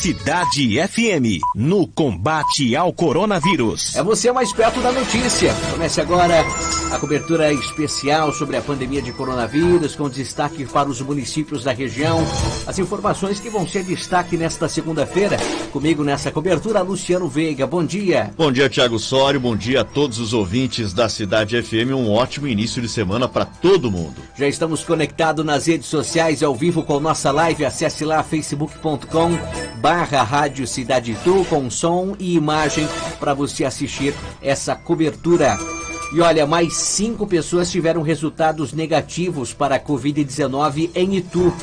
Cidade FM, no combate ao coronavírus. É você mais perto da notícia. Comece agora a cobertura especial sobre a pandemia de coronavírus, com destaque para os municípios da região. As informações que vão ser destaque nesta segunda-feira. Comigo nessa cobertura, Luciano Veiga. Bom dia. Bom dia, Thiago Sório. Bom dia a todos os ouvintes da Cidade FM. Um ótimo início de semana para todo mundo. Já estamos conectados nas redes sociais ao vivo com nossa live. Acesse lá facebook.com/Rádio Cidade Tu, com som e imagem para você assistir essa cobertura. E olha, mais 5 pessoas tiveram resultados negativos para a Covid-19 em Itu.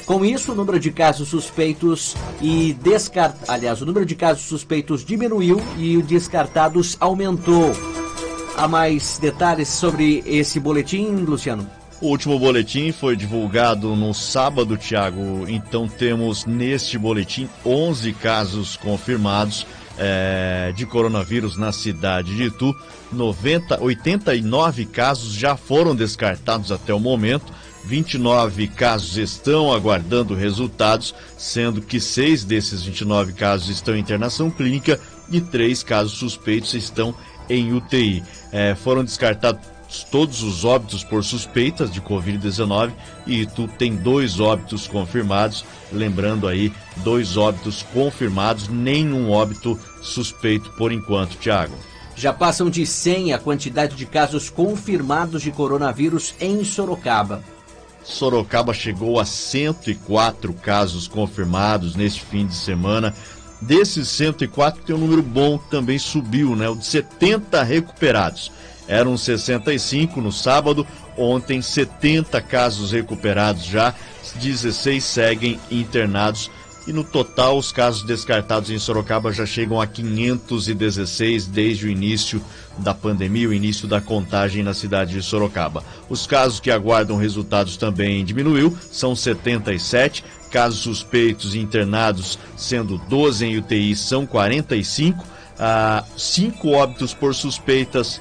Com isso, o número de casos suspeitos o número de casos suspeitos diminuiu e o descartados aumentou. Há mais detalhes sobre esse boletim, Luciano? O último boletim foi divulgado no sábado, Thiago. Então temos neste boletim 11 casos confirmados de coronavírus na cidade de Itu. 89 casos já foram descartados até o momento. 29 casos estão aguardando resultados, sendo que 6 desses 29 casos estão em internação clínica e 3 casos suspeitos estão em UTI. Foram descartados todos os óbitos por suspeitas de Covid-19 e Itu tem 2 óbitos confirmados. Lembrando aí, 2 óbitos confirmados, nenhum óbito suspeito por enquanto, Thiago. Já passam de 100 a quantidade de casos confirmados de coronavírus em Sorocaba. Sorocaba chegou a 104 casos confirmados neste fim de semana. Desses 104 tem um número bom que também subiu, né? O de 70 recuperados. Eram 65 no sábado, ontem 70 casos recuperados já, 16 seguem internados e no total os casos descartados em Sorocaba já chegam a 516 desde o início da pandemia, o início da contagem na cidade de Sorocaba. Os casos que aguardam resultados também diminuiu, são 77, casos suspeitos e internados sendo 12 em UTI são 45, 5 óbitos por suspeitas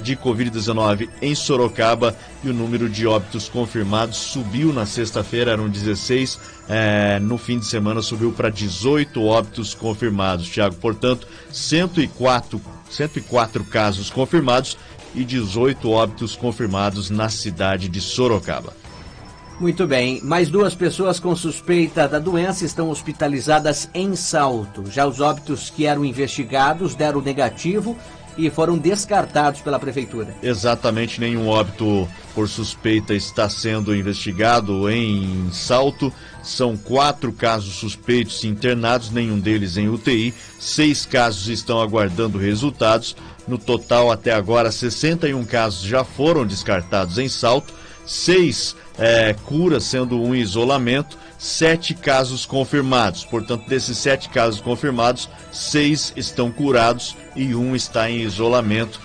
de Covid-19 em Sorocaba e o número de óbitos confirmados subiu na sexta-feira, eram 16, no fim de semana subiu para 18 óbitos confirmados, Thiago. Portanto, 104 casos confirmados e 18 óbitos confirmados na cidade de Sorocaba. Muito bem, mais 2 pessoas com suspeita da doença estão hospitalizadas em Salto. Já os óbitos que eram investigados deram negativo e foram descartados pela prefeitura. Exatamente, nenhum óbito por suspeita está sendo investigado em Salto. São 4 casos suspeitos internados, nenhum deles em UTI. 6 casos estão aguardando resultados. No total, até agora, 61 casos já foram descartados em Salto. 6 curas, sendo um isolamento, 7 casos confirmados. Portanto, desses 7 casos confirmados, 6 estão curados e 1 está em isolamento,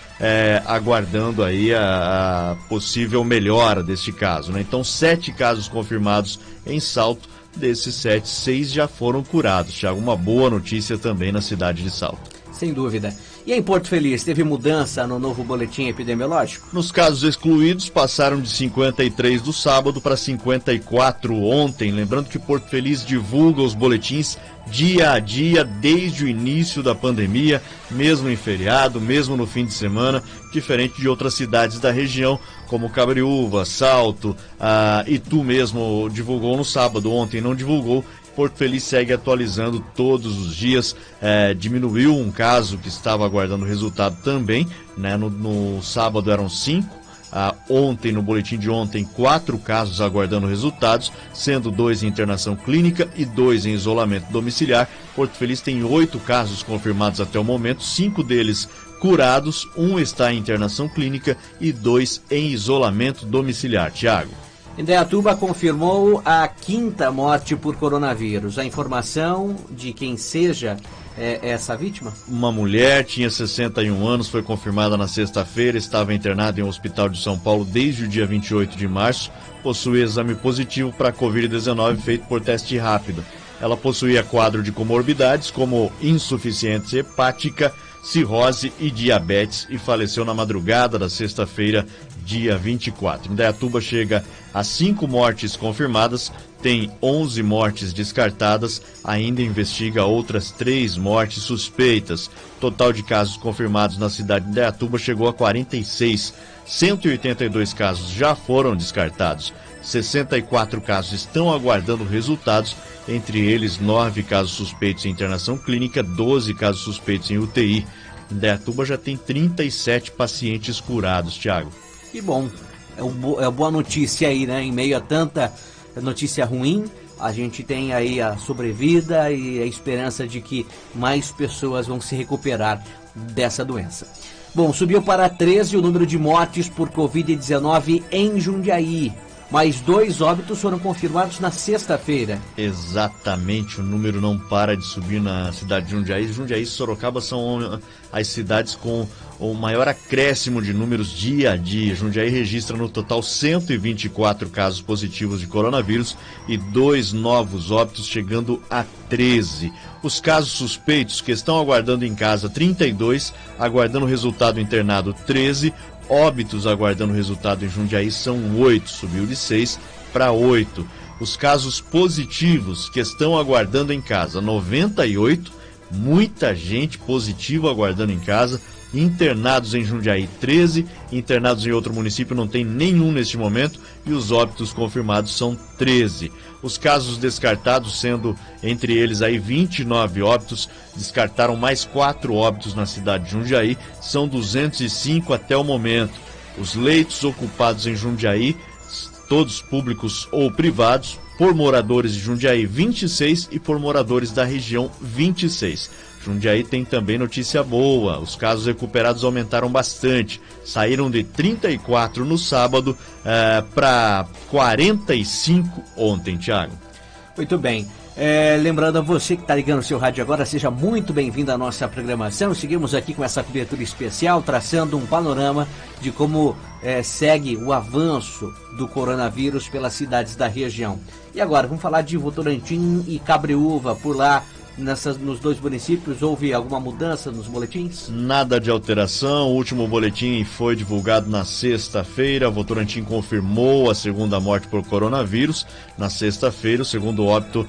aguardando aí a possível melhora deste caso, né? Então, 7 casos confirmados em Salto, desses 7, 6 já foram curados. Já uma boa notícia também na cidade de Salto. Sem dúvida. E em Porto Feliz, teve mudança no novo boletim epidemiológico? Nos casos excluídos, passaram de 53 do sábado para 54 ontem. Lembrando que Porto Feliz divulga os boletins dia a dia desde o início da pandemia, mesmo em feriado, mesmo no fim de semana, diferente de outras cidades da região, como Cabreúva, Salto, Itu mesmo divulgou no sábado, ontem não divulgou. Porto Feliz segue atualizando todos os dias, diminuiu um caso que estava aguardando resultado também, né? No sábado eram 5, ontem, no boletim de ontem, 4 casos aguardando resultados, sendo 2 em internação clínica e 2 em isolamento domiciliar. Porto Feliz tem 8 casos confirmados até o momento, 5 deles curados, 1 está em internação clínica e 2 em isolamento domiciliar. Thiago. Indaiatuba confirmou a 5ª morte por coronavírus. A informação de quem seja essa vítima? Uma mulher, tinha 61 anos, foi confirmada na sexta-feira, estava internada em um hospital de São Paulo desde o dia 28 de março, possui exame positivo para Covid-19 feito por teste rápido. Ela possuía quadro de comorbidades como insuficiência hepática, cirrose e diabetes e faleceu na madrugada da sexta-feira, dia 24. Indaiatuba chega a 5 mortes confirmadas, tem 11 mortes descartadas, ainda investiga outras 3 mortes suspeitas. Total de casos confirmados na cidade de Indaiatuba chegou a 46. 182 casos já foram descartados. 64 casos estão aguardando resultados, entre eles 9 casos suspeitos em internação clínica, 12 casos suspeitos em UTI. Indaiatuba já tem 37 pacientes curados, Thiago. Que bom, é boa notícia aí, né? Em meio a tanta notícia ruim, a gente tem aí a sobrevida e a esperança de que mais pessoas vão se recuperar dessa doença. Bom, subiu para 13 o número de mortes por Covid-19 em Jundiaí. Mais 2 óbitos foram confirmados na sexta-feira. Exatamente, o número não para de subir na cidade de Jundiaí. Jundiaí e Sorocaba são as cidades com o maior acréscimo de números dia a dia. Jundiaí registra no total 124 casos positivos de coronavírus e 2 novos óbitos, chegando a 13. Os casos suspeitos que estão aguardando em casa, 32, aguardando resultado internado, 13. Óbitos aguardando resultado em Jundiaí são 8, subiu de 6 para 8. Os casos positivos que estão aguardando em casa, 98, muita gente positiva aguardando em casa. Internados em Jundiaí, 13, internados em outro município não tem nenhum neste momento, e os óbitos confirmados são 13. Os casos descartados, sendo entre eles aí 29 óbitos, descartaram mais 4 óbitos na cidade de Jundiaí, são 205 até o momento. Os leitos ocupados em Jundiaí, todos públicos ou privados, por moradores de Jundiaí, 26, e por moradores da região, 26. Jundiaí tem também notícia boa, os casos recuperados aumentaram bastante, saíram de 34 no sábado para 45 ontem, Thiago. Muito bem, lembrando a você que está ligando o seu rádio agora, seja muito bem-vindo à nossa programação. Seguimos aqui com essa cobertura especial, traçando um panorama de como segue o avanço do coronavírus pelas cidades da região. E agora, vamos falar de Votorantim e Cabreúva. Por lá, nos 2 municípios, houve alguma mudança nos boletins? Nada de alteração. O último boletim foi divulgado na sexta-feira. Votorantim confirmou a segunda morte por coronavírus. Na sexta-feira, o segundo óbito,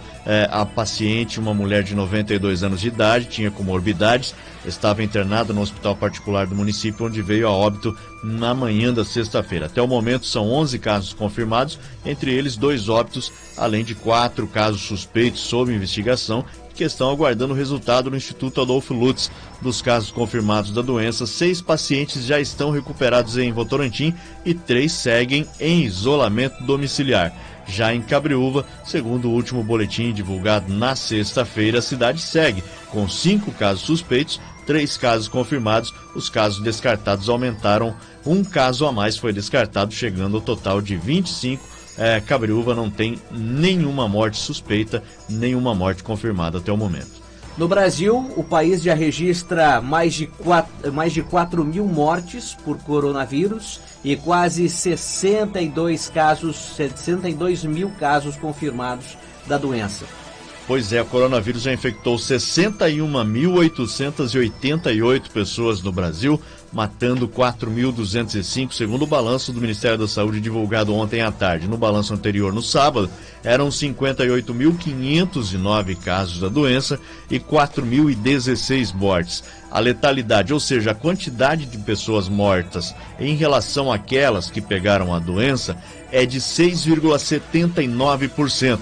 a paciente, uma mulher de 92 anos de idade, tinha comorbidades, estava internada no hospital particular do município, onde veio a óbito na manhã da sexta-feira. Até o momento são 11 casos confirmados, entre eles 2 óbitos, além de 4 casos suspeitos sob investigação, que estão aguardando o resultado no Instituto Adolfo Lutz. Dos casos confirmados da doença, 6 pacientes já estão recuperados em Votorantim e 3 seguem em isolamento domiciliar. Já em Cabreúva, segundo o último boletim divulgado na sexta-feira, a cidade segue com 5 casos suspeitos, 3 casos confirmados. Os casos descartados aumentaram, 1 caso a mais foi descartado, chegando ao total de 25. Cabreúva não tem nenhuma morte suspeita, nenhuma morte confirmada até o momento. No Brasil, o país já registra mais de 4 mil mortes por coronavírus e quase 62 mil casos confirmados da doença. Pois é, o coronavírus já infectou 61.888 pessoas no Brasil, matando 4.205, segundo o balanço do Ministério da Saúde divulgado ontem à tarde. No balanço anterior, no sábado, eram 58.509 casos da doença e 4.016 mortes. A letalidade, ou seja, a quantidade de pessoas mortas em relação àquelas que pegaram a doença, é de 6,79%.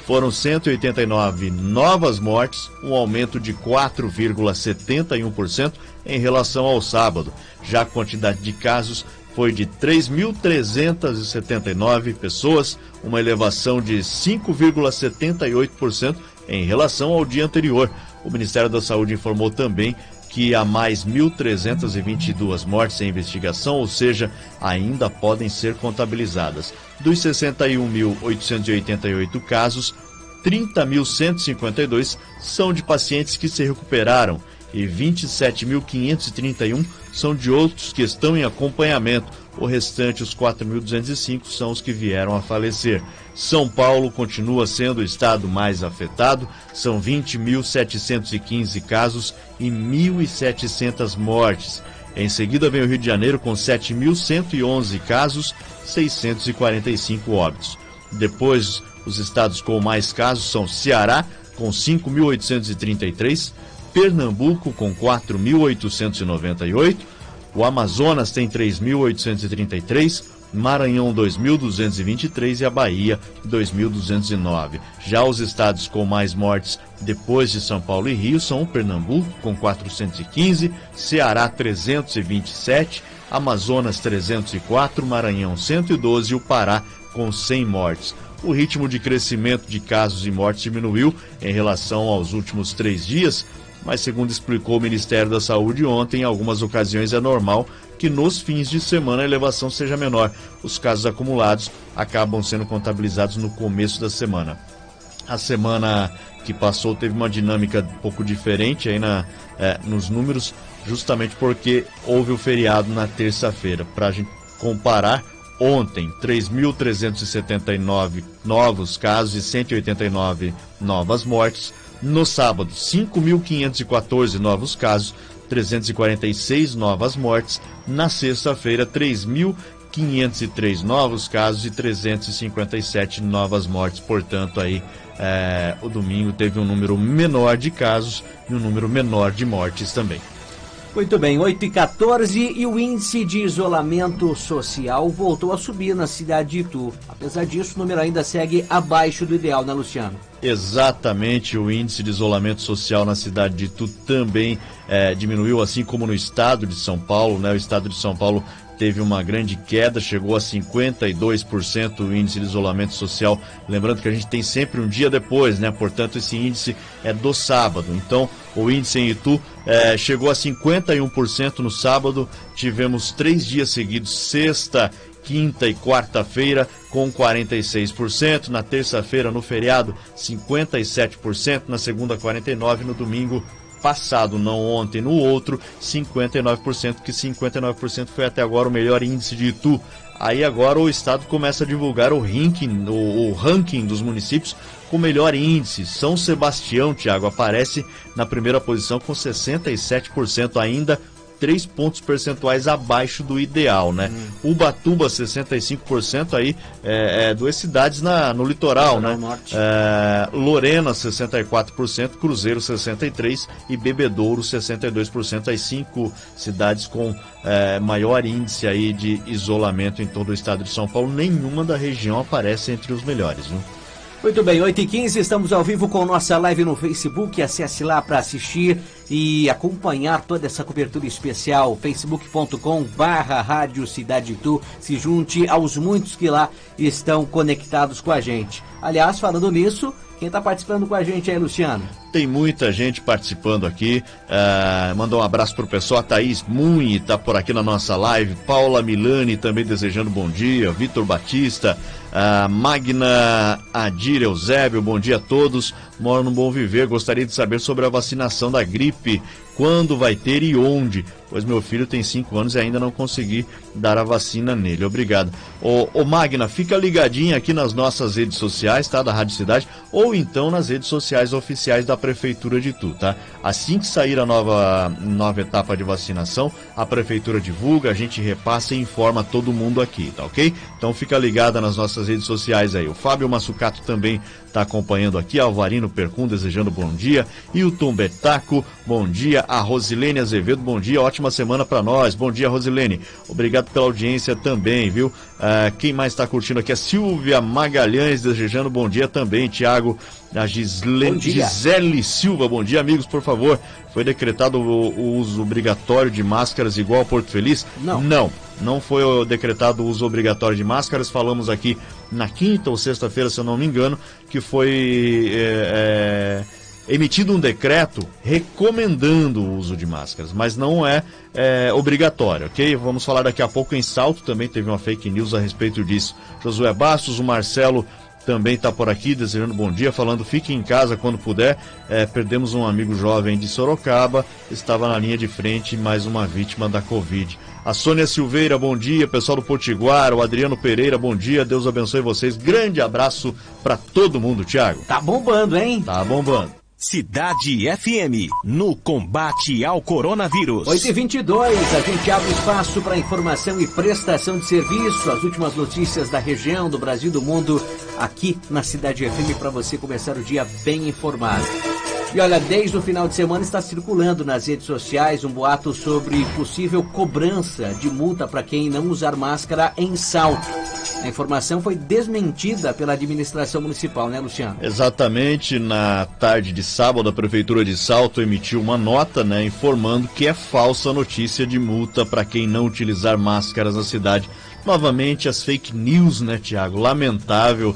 Foram 189 novas mortes, um aumento de 4,71% em relação ao sábado. Já a quantidade de casos foi de 3.379 pessoas, uma elevação de 5,78% em relação ao dia anterior. O Ministério da Saúde informou também que há mais 1.322 mortes em investigação, ou seja, ainda podem ser contabilizadas. Dos 61.888 casos, 30.152 são de pacientes que se recuperaram e 27.531 são de outros que estão em acompanhamento. O restante, os 4.205, são os que vieram a falecer. São Paulo continua sendo o estado mais afetado, são 20.715 casos e 1.700 mortes. Em seguida vem o Rio de Janeiro com 7.111 casos, 645 óbitos. Depois, Os estados com mais casos são Ceará, com 5.833, Pernambuco, com 4.898, o Amazonas tem 3.833, Maranhão 2.223 e a Bahia 2.209. Já os estados com mais mortes depois de São Paulo e Rio são o Pernambuco com 415, Ceará 327, Amazonas 304, Maranhão 112 e o Pará com 100 mortes. O ritmo de crescimento de casos e mortes diminuiu em relação aos últimos 3 dias, mas segundo explicou o Ministério da Saúde ontem, em algumas ocasiões é normal que nos fins de semana a elevação seja menor. Os casos acumulados acabam sendo contabilizados no começo da semana. A semana que passou teve uma dinâmica um pouco diferente aí nos números, justamente porque houve o feriado na terça-feira. Para a gente comparar, ontem, 3.379 novos casos e 189 novas mortes. No sábado, 5.514 novos casos, 346 novas mortes. Na sexta-feira, 3.503 novos casos e 357 novas mortes. Portanto, aí o domingo teve um número menor de casos e um número menor de mortes também. Muito bem, 8h14 e o índice de isolamento social voltou a subir na cidade de Itu. Apesar disso, o número ainda segue abaixo do ideal, né, Luciano? Exatamente, o índice de isolamento social na cidade de Itu também diminuiu, assim como no estado de São Paulo, né? O estado de São Paulo teve uma grande queda, chegou a 52% o índice de isolamento social. Lembrando que a gente tem sempre um dia depois, né? Portanto, esse índice é do sábado. Então, o índice em Itu chegou a 51% no sábado. Tivemos 3 dias seguidos, sexta, quinta e quarta-feira, com 46%. Na terça-feira, no feriado, 57%. Na segunda, 49%. No domingo passado, não ontem, no outro, 59%, que 59% foi até agora o melhor índice de Itu. Aí agora o estado começa a divulgar o ranking dos municípios com melhor índice. São Sebastião, Thiago, aparece na primeira posição com 67%, ainda 3 pontos percentuais abaixo do ideal, né? Ubatuba, 65%, aí 2 cidades no litoral, né? Lorena, 64%, Cruzeiro, 63% e Bebedouro, 62%, as 5 cidades com maior índice aí de isolamento em todo o estado de São Paulo. Nenhuma da região aparece entre os melhores, viu? Muito bem, 8h15, estamos ao vivo com nossa live no Facebook. Acesse lá para assistir e acompanhar toda essa cobertura especial. facebook.com/Rádio Cidade Itu. Se junte aos muitos que lá estão conectados com a gente. Aliás, falando nisso, quem está participando com a gente aí, Luciano? Tem muita gente participando aqui. Mandar um abraço pro pessoal. A Thaís Muni está por aqui na nossa live. Paula Milani também desejando bom dia. Vitor Batista, Magna Adir Eusébio, bom dia a todos. Moro no Bom Viver. Gostaria de saber sobre a vacinação da gripe. Quando vai ter e onde? Pois meu filho tem 5 anos e ainda não consegui dar a vacina nele. Obrigado. Ô Magna, fica ligadinha aqui nas nossas redes sociais, tá? Da Rádio Cidade, ou então nas redes sociais oficiais da Prefeitura de Itu, tá? Assim que sair a nova etapa de vacinação, a Prefeitura divulga, a gente repassa e informa todo mundo aqui, tá ok? Então fica ligada nas nossas redes sociais aí. O Fábio Massucato também está acompanhando aqui, Alvarino Percum desejando bom dia, e o Tom Betaco, bom dia, a Rosilene Azevedo, bom dia, ótima semana para nós, bom dia Rosilene, obrigado pela audiência também, viu? Quem mais está curtindo aqui? A Silvia Magalhães desejando bom dia também, Tiago, a Gisele Silva, bom dia amigos, por favor, foi decretado o uso obrigatório de máscaras igual a Porto Feliz? Não foi decretado o uso obrigatório de máscaras. Falamos aqui na quinta ou sexta-feira, se eu não me engano, que foi emitido um decreto recomendando o uso de máscaras, mas não é obrigatório, ok? Vamos falar daqui a pouco. Em Salto também teve uma fake news a respeito disso. Josué Bastos, o Marcelo também está por aqui desejando bom dia, falando fique em casa quando puder. Perdemos um amigo jovem de Sorocaba, estava na linha de frente, mais uma vítima da Covid. A Sônia Silveira, bom dia. Pessoal do Potiguar, o Adriano Pereira, bom dia. Deus abençoe vocês. Grande abraço para todo mundo, Thiago. Tá bombando, hein? Tá bombando. Cidade FM, no combate ao coronavírus. 8h22, a gente abre espaço para informação e prestação de serviço. As últimas notícias da região, do Brasil e do mundo, aqui na Cidade FM, para você começar o dia bem informado. E olha, desde o final de semana está circulando nas redes sociais um boato sobre possível cobrança de multa para quem não usar máscara em Salto. A informação foi desmentida pela administração municipal, né, Luciano? Exatamente. Na tarde de sábado, a Prefeitura de Salto emitiu uma nota, né, informando que é falsa a notícia de multa para quem não utilizar máscaras na cidade. Novamente, as fake news, né, Tiago? Lamentável,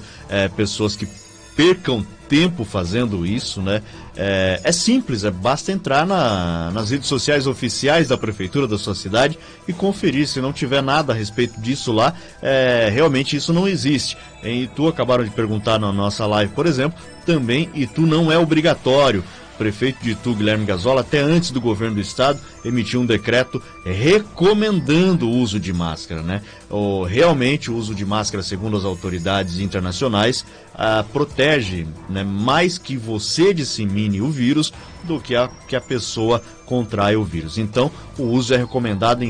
pessoas que percam tempo fazendo isso, né? É simples, basta entrar nas redes sociais oficiais da prefeitura da sua cidade e conferir. Se não tiver nada a respeito disso lá, realmente isso não existe. Em Itu, acabaram de perguntar na nossa live, por exemplo, também Itu não é obrigatório. O prefeito de Itu, Guilherme Gazola, até antes do governo do estado, emitiu um decreto recomendando o uso de máscara, né? Realmente o uso de máscara, segundo as autoridades internacionais, protege, né, mais que você dissemine o vírus do que a pessoa contrai o vírus. Então, o uso é recomendado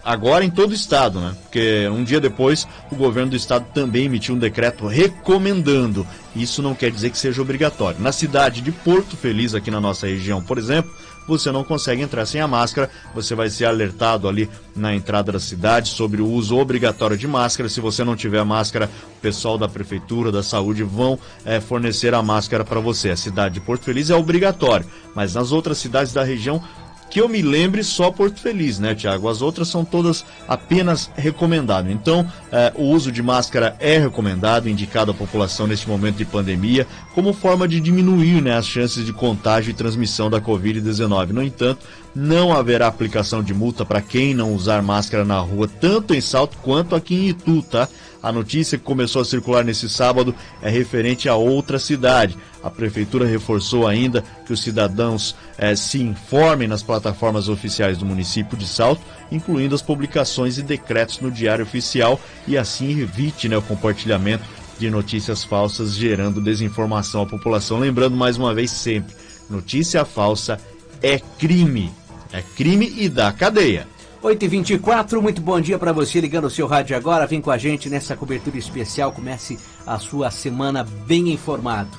agora em todo o estado, né? Porque um dia depois o governo do estado também emitiu um decreto recomendando. Isso não quer dizer que seja obrigatório. Na cidade de Porto Feliz, aqui na nossa região, por exemplo, você não consegue entrar sem a máscara. Você vai ser alertado ali na entrada da cidade sobre o uso obrigatório de máscara. Se você não tiver a máscara, o pessoal da prefeitura, da saúde vão fornecer a máscara para você. A cidade de Porto Feliz é obrigatório, mas nas outras cidades da região, que eu me lembre, só Porto Feliz, né, Tiago? As outras são todas apenas recomendadas. Então, o uso de máscara é recomendado, indicado à população neste momento de pandemia, como forma de diminuir, né, as chances de contágio e transmissão da Covid-19. No entanto, não haverá aplicação de multa para quem não usar máscara na rua, tanto em Salto quanto aqui em Itu, tá? A notícia que começou a circular nesse sábado é referente a outra cidade. A prefeitura reforçou ainda que os cidadãos se informem nas plataformas oficiais do município de Salto, incluindo as publicações e decretos no Diário Oficial, e assim evite, né, o compartilhamento de notícias falsas, gerando desinformação à população. Lembrando mais uma vez sempre, notícia falsa é crime. É crime e dá cadeia. 8h24, muito bom dia para você ligando o seu rádio agora. Vem com a gente nessa cobertura especial. Comece a sua semana bem informado.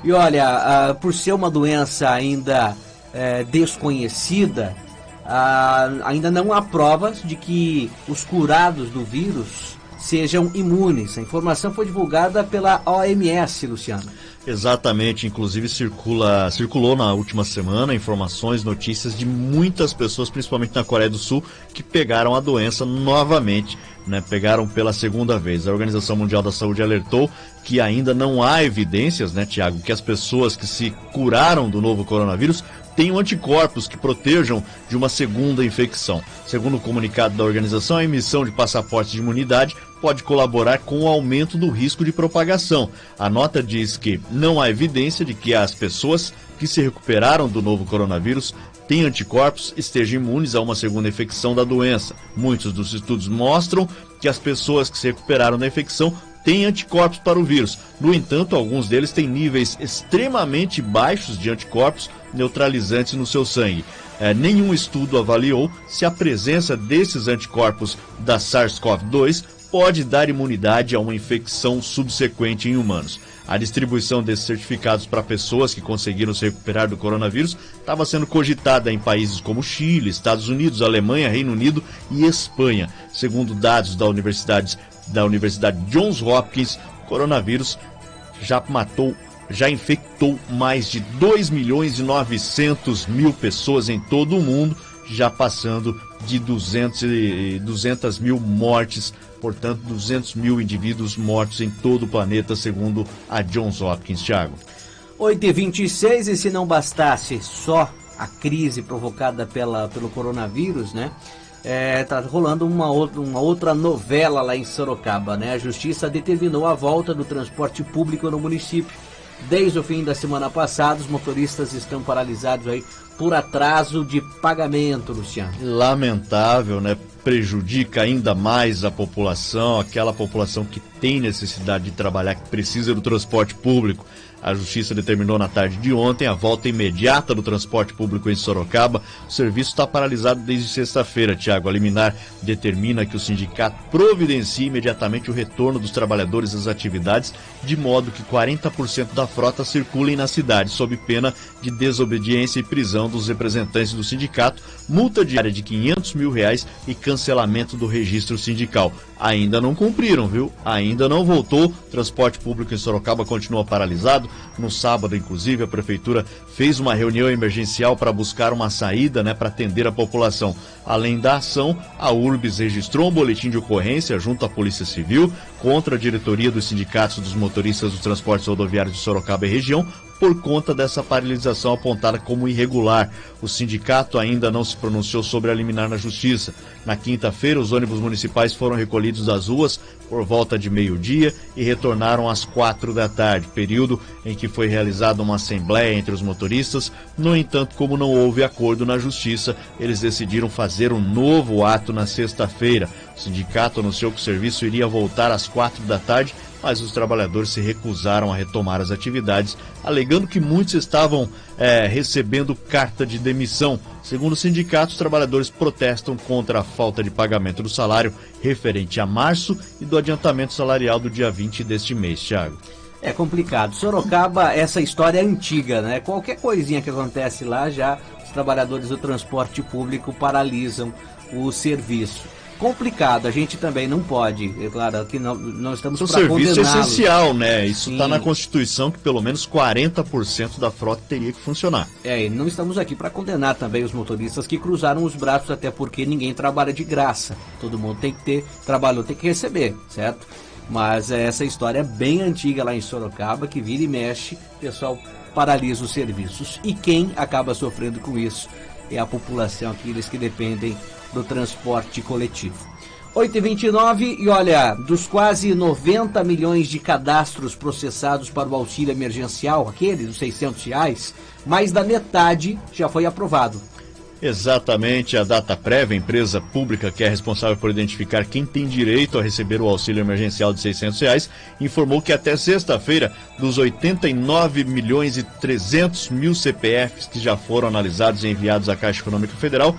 E olha, por ser uma doença ainda desconhecida, ainda não há provas de que os curados do vírus sejam imunes. A informação foi divulgada pela OMS, Luciano. Exatamente, inclusive circulou na última semana informações, notícias de muitas pessoas, principalmente na Coreia do Sul, que pegaram a doença novamente, né? Pegaram pela segunda vez. A Organização Mundial da Saúde alertou que ainda não há evidências, né, Tiago, que as pessoas que se curaram do novo coronavírus tenham anticorpos que protejam de uma segunda infecção. Segundo o comunicado da organização, a emissão de passaportes de imunidade pode colaborar com o aumento do risco de propagação. A nota diz que não há evidência de que as pessoas que se recuperaram do novo coronavírus têm anticorpos, estejam imunes a uma segunda infecção da doença. Muitos dos estudos mostram que as pessoas que se recuperaram da infecção têm anticorpos para o vírus. No entanto, alguns deles têm níveis extremamente baixos de anticorpos neutralizantes no seu sangue. Nenhum estudo avaliou se a presença desses anticorpos da SARS-CoV-2 pode dar imunidade a uma infecção subsequente em humanos. A distribuição desses certificados para pessoas que conseguiram se recuperar do coronavírus estava sendo cogitada em países como Chile, Estados Unidos, Alemanha, Reino Unido e Espanha. Segundo dados da Universidade Johns Hopkins, o coronavírus já infectou mais de 2.900.000 pessoas em todo o mundo, já passando de 200 mil mortes, portanto 200 mil indivíduos mortos em todo o planeta, segundo a Johns Hopkins. Thiago. 8h26, e se não bastasse só a crise provocada pelo coronavírus, né? Tá rolando uma outra novela lá em Sorocaba, né? A Justiça determinou a volta do transporte público no município. Desde o fim da semana passada, os motoristas estão paralisados aí por atraso de pagamento, Luciano. Lamentável, né? Prejudica ainda mais a população, aquela população que tem necessidade de trabalhar, que precisa do transporte público. A Justiça determinou na tarde de ontem a volta imediata do transporte público em Sorocaba. O serviço está paralisado desde sexta-feira, Tiago. A liminar determina que o sindicato providencie imediatamente o retorno dos trabalhadores às atividades, de modo que 40% da frota circulem na cidade, sob pena de desobediência e prisão dos representantes do sindicato, multa diária de R$500 mil e cancelamento do registro sindical. Ainda não cumpriram, viu? Ainda não voltou. O transporte público em Sorocaba continua paralisado. No sábado, inclusive, a prefeitura fez uma reunião emergencial para buscar uma saída, para atender a população. Além da ação, a URBS registrou um boletim de ocorrência junto à Polícia Civil contra a diretoria dos sindicatos dos motoristas dos transportes rodoviários de Sorocaba e região, por conta dessa paralisação apontada como irregular. O sindicato ainda não se pronunciou sobre a liminar na Justiça. Na quinta-feira, os ônibus municipais foram recolhidos das ruas por volta de meio-dia e retornaram às 4 da tarde, período em que foi realizada uma assembleia entre os motoristas. No entanto, como não houve acordo na Justiça, eles decidiram fazer um novo ato na sexta-feira. O sindicato anunciou que o serviço iria voltar às 4 da tarde, mas os trabalhadores se recusaram a retomar as atividades, alegando que muitos estavam recebendo carta de demissão. Segundo o sindicato, os trabalhadores protestam contra a falta de pagamento do salário referente a março e do adiantamento salarial do dia 20 deste mês, Thiago. É complicado. Sorocaba, essa história é antiga, né? Qualquer coisinha que acontece lá, já os trabalhadores do transporte público paralisam o serviço. Complicado, a gente também não pode, é claro, aqui não estamos para condená-los. O serviço é essencial, né? Isso está na Constituição, que pelo menos 40% da frota teria que funcionar. E não estamos aqui para condenar também os motoristas que cruzaram os braços, até porque ninguém trabalha de graça. Todo mundo tem que ter trabalho, tem que receber, certo? Mas essa história é bem antiga lá em Sorocaba, que vira e mexe, o pessoal paralisa os serviços. E quem acaba sofrendo com isso é a população, aqueles que dependem do transporte coletivo. 8h29, e olha, dos quase 90 milhões de cadastros processados para o auxílio emergencial, aquele dos R$600, mais da metade já foi aprovado. Exatamente, a Dataprev, a empresa pública que é responsável por identificar quem tem direito a receber o auxílio emergencial de R$600, informou que até sexta-feira, dos 89 milhões e 300 mil CPFs que já foram analisados e enviados à Caixa Econômica Federal,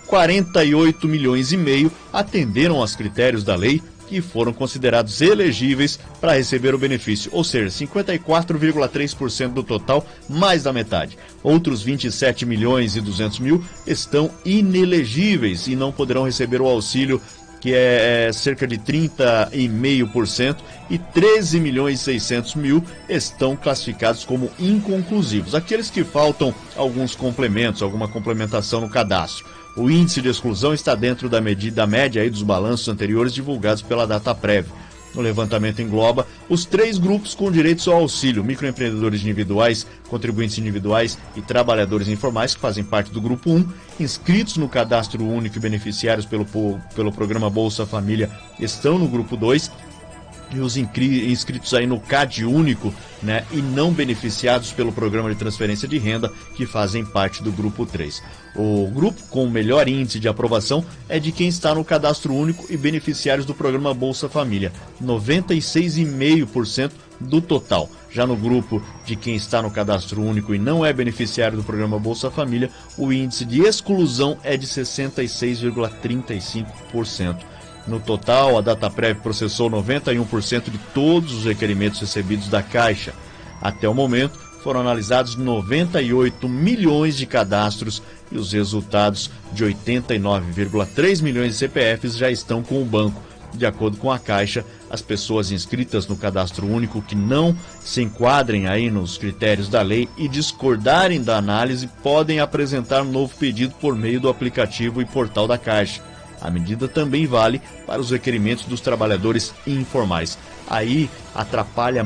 48 milhões e meio atenderam aos critérios da lei e foram considerados elegíveis para receber o benefício, ou seja, 54,3% do total, mais da metade. Outros 27 milhões e 200 mil estão inelegíveis e não poderão receber o auxílio, que é cerca de 30,5%, e 13 milhões e 600 mil estão classificados como inconclusivos, aqueles que faltam alguns complementos, alguma complementação no cadastro. O índice de exclusão está dentro da média aí dos balanços anteriores divulgados pela Dataprev. O levantamento engloba os 3 grupos com direitos ao auxílio: microempreendedores individuais, contribuintes individuais e trabalhadores informais, que fazem parte do grupo 1, inscritos no Cadastro Único e beneficiários pelo programa Bolsa Família estão no grupo 2, e os inscritos aí no CAD Único, e não beneficiados pelo Programa de Transferência de Renda, que fazem parte do grupo 3. O grupo com o melhor índice de aprovação é de quem está no Cadastro Único e beneficiários do Programa Bolsa Família, 96,5% do total. Já no grupo de quem está no Cadastro Único e não é beneficiário do Programa Bolsa Família, o índice de exclusão é de 66,35%. No total, a Dataprev processou 91% de todos os requerimentos recebidos da Caixa. Até o momento, foram analisados 98 milhões de cadastros e os resultados de 89,3 milhões de CPFs já estão com o banco. De acordo com a Caixa, as pessoas inscritas no Cadastro Único que não se enquadrem aí nos critérios da lei e discordarem da análise podem apresentar um novo pedido por meio do aplicativo e portal da Caixa. A medida também vale para os requerimentos dos trabalhadores informais. Aí atrapalha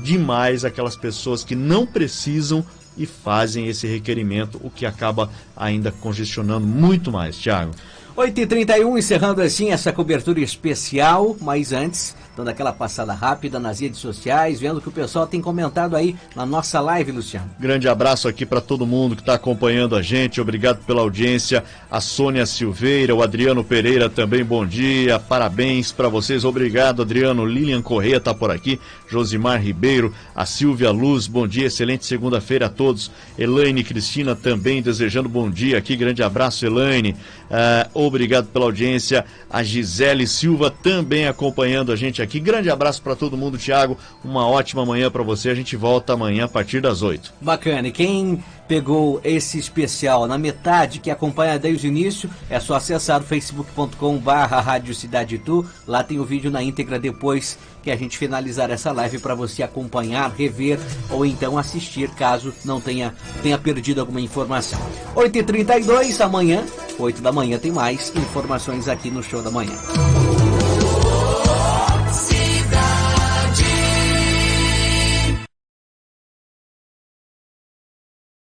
demais aquelas pessoas que não precisam e fazem esse requerimento, o que acaba ainda congestionando muito mais, Thiago. 8h31, encerrando assim essa cobertura especial, mas antes dando aquela passada rápida nas redes sociais, vendo que o pessoal tem comentado aí na nossa live, Luciano. Grande abraço aqui para todo mundo que está acompanhando a gente, obrigado pela audiência, a Sônia Silveira, o Adriano Pereira também, bom dia, parabéns para vocês, obrigado Adriano, Lilian Corrêa está por aqui, Josimar Ribeiro, a Silvia Luz, bom dia, excelente segunda-feira a todos, Elaine Cristina também desejando bom dia aqui, grande abraço Elaine, obrigado pela audiência, a Gisele Silva também acompanhando a gente aqui, grande abraço para todo mundo, Thiago, uma ótima manhã para você, a gente volta amanhã a partir das 8. Bacana, e quem pegou esse especial na metade, que acompanha desde o início, é só acessar o facebook.com/Rádio Cidade Tu, lá tem o vídeo na íntegra depois que a gente finalizar essa live para você acompanhar, rever ou então assistir caso não tenha perdido alguma informação. 8h32, amanhã, 8 da manhã tem mais informações aqui no Show da Manhã.